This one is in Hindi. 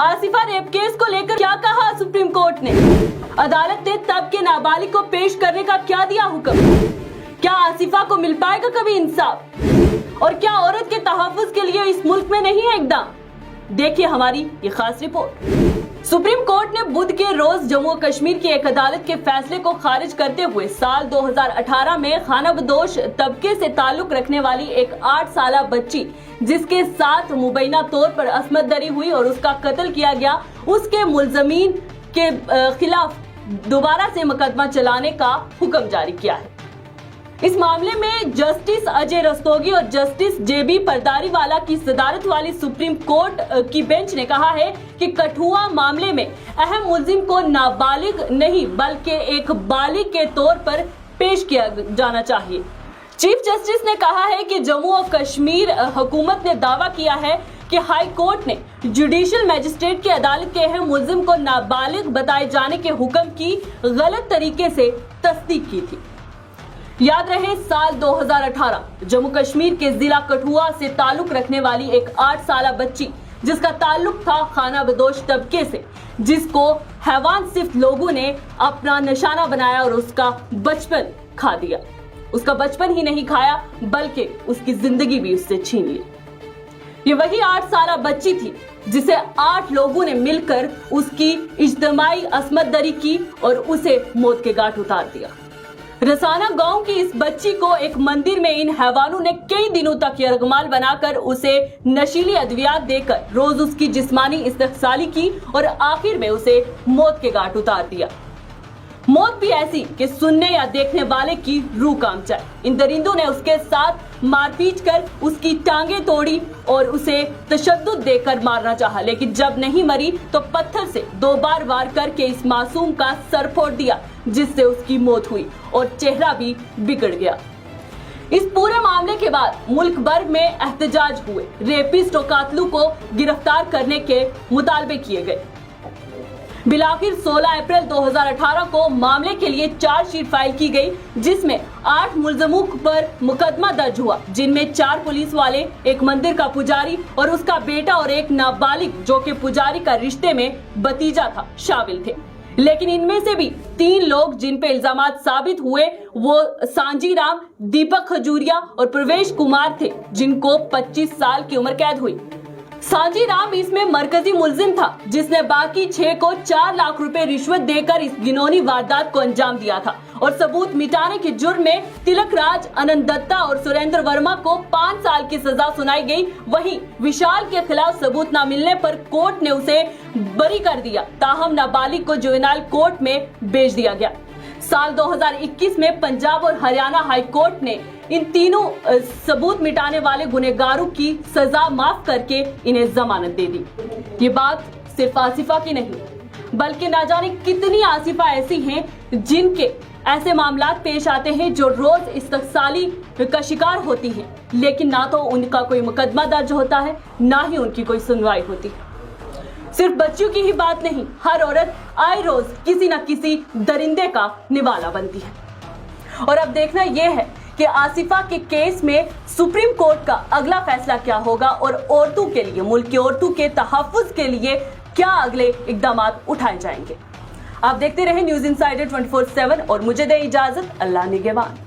आसिफा रेप केस को लेकर क्या कहा सुप्रीम कोर्ट ने? अदालत ने तब के नाबालिग को पेश करने का क्या दिया हुक्म? क्या आसिफा को मिल पाएगा कभी इंसाफ? और क्या औरत के तहफ्फुज के लिए इस मुल्क में नहीं है इक़दाम? देखिए हमारी ये खास रिपोर्ट। सुप्रीम कोर्ट ने बुध के रोज जम्मू कश्मीर की एक अदालत के फैसले को खारिज करते हुए साल 2018 में खानाबदोश तबके से ताल्लुक रखने वाली एक 8 साला बच्ची जिसके साथ मुबैना तौर पर असमत दरी हुई और उसका कत्ल किया गया, उसके मुलजमीन के खिलाफ दोबारा से मुकदमा चलाने का हुक्म जारी किया है। इस मामले में जस्टिस अजय रस्तोगी और जस्टिस जेबी परदारीवाला की सदारत वाली सुप्रीम कोर्ट की बेंच ने कहा है कि कठुआ मामले में अहम मुलजिम को नाबालिग नहीं बल्कि एक बालिग के तौर पर पेश किया जाना चाहिए। चीफ जस्टिस ने कहा है कि जम्मू और कश्मीर हुकूमत ने दावा किया है कि हाई कोर्ट ने जुडिशियल मजिस्ट्रेट की अदालत के अहम मुलजिम को नाबालिग बताए जाने के हुक्म की गलत तरीके से तस्दीक की थी। याद रहे, साल 2018 जम्मू कश्मीर के जिला कठुआ से ताल्लुक रखने वाली एक 8 साला बच्ची जिसका ताल्लुक था खानाबदोश तबके से, जिसको हैवान सिफ्त लोगों ने अपना निशाना बनाया और उसका बचपन खा दिया। उसका बचपन ही नहीं खाया बल्कि उसकी जिंदगी भी उससे छीन ली। ये वही 8 साला बच्ची थी जिसे 8 लोगों ने मिलकर उसकी इज्तिमाई असमत दरी की और उसे मौत के घाट उतार दिया। रसाना गांव की इस बच्ची को एक मंदिर में इन हैवानों ने कई दिनों तक यरगमाल बनाकर उसे नशीली अद्वियात देकर रोज उसकी जिस्मानी इस्तेहसाली की और आखिर में उसे मौत के घाट उतार दिया। मौत भी ऐसी कि सुनने या देखने वाले की रूह कांप जाए। इन दरिंदों ने उसके साथ मारपीट कर उसकी टांगे तोड़ी और उसे तशद्दुद देकर मारना चाहा, लेकिन जब नहीं मरी तो पत्थर से 2 बार वार करके इस मासूम का सर फोड़ दिया, जिससे उसकी मौत हुई और चेहरा भी बिगड़ गया। इस पूरे मामले के बाद मुल्क भर में एहतजाज हुए, रेपिस्ट और कातलों को गिरफ्तार करने के मुतालबे किए गए। बिलाखिर 16 अप्रैल 2018 को मामले के लिए चार्जशीट फाइल की गई, जिसमें 8 मुलजमों पर मुकदमा दर्ज हुआ, जिनमें 4 पुलिस वाले, एक मंदिर का पुजारी और उसका बेटा और एक नाबालिग जो कि पुजारी का रिश्ते में भतीजा था शामिल थे। लेकिन इनमें से भी 3 लोग जिन पे इल्जामात साबित हुए वो सांजी राम, दीपक खजूरिया और प्रवेश कुमार थे, जिनको 25 साल की उम्र कैद हुई। सांजी राम इसमें मरकजी मुलजिम था, जिसने बाकी 6 को 4 लाख रुपए रिश्वत देकर इस घिनौनी वारदात को अंजाम दिया था और सबूत मिटाने के जुर्म में तिलक राज, अनंत दत्ता और सुरेंद्र वर्मा को 5 साल की सजा सुनाई गई। वहीं विशाल के खिलाफ सबूत न मिलने पर कोर्ट ने उसे बरी कर दिया, ताहम नाबालिग को जुवेनाइल कोर्ट में भेज दिया गया। साल 2021 में पंजाब और हरियाणा हाई कोर्ट ने इन तीनों सबूत मिटाने वाले गुनहगारों की सजा माफ करके इन्हें जमानत दे दी। ये बात सिर्फ आसिफा की नहीं बल्कि ना जाने कितनी आसिफा ऐसी हैं जिनके ऐसे मामलात पेश आते हैं जो रोज इस्तहसाली का शिकार होती हैं, लेकिन ना तो उनका कोई मुकदमा दर्ज होता है, ना ही उनकी कोई सुनवाई होती है। सिर्फ बच्चियों की ही बात नहीं, हर औरत आए रोज किसी न किसी दरिंदे का निवाला बनती है। और अब देखना यह है कि आसिफा के केस में सुप्रीम कोर्ट का अगला फैसला क्या होगा और औरतों के लिए, मुल्क की औरतों के तहफ्फुज के लिए क्या अगले इकदाम उठाए जाएंगे। आप देखते रहे न्यूज़ इनसाइडर 24/7 और मुझे दे इजाजत, अल्लाह निगहबान।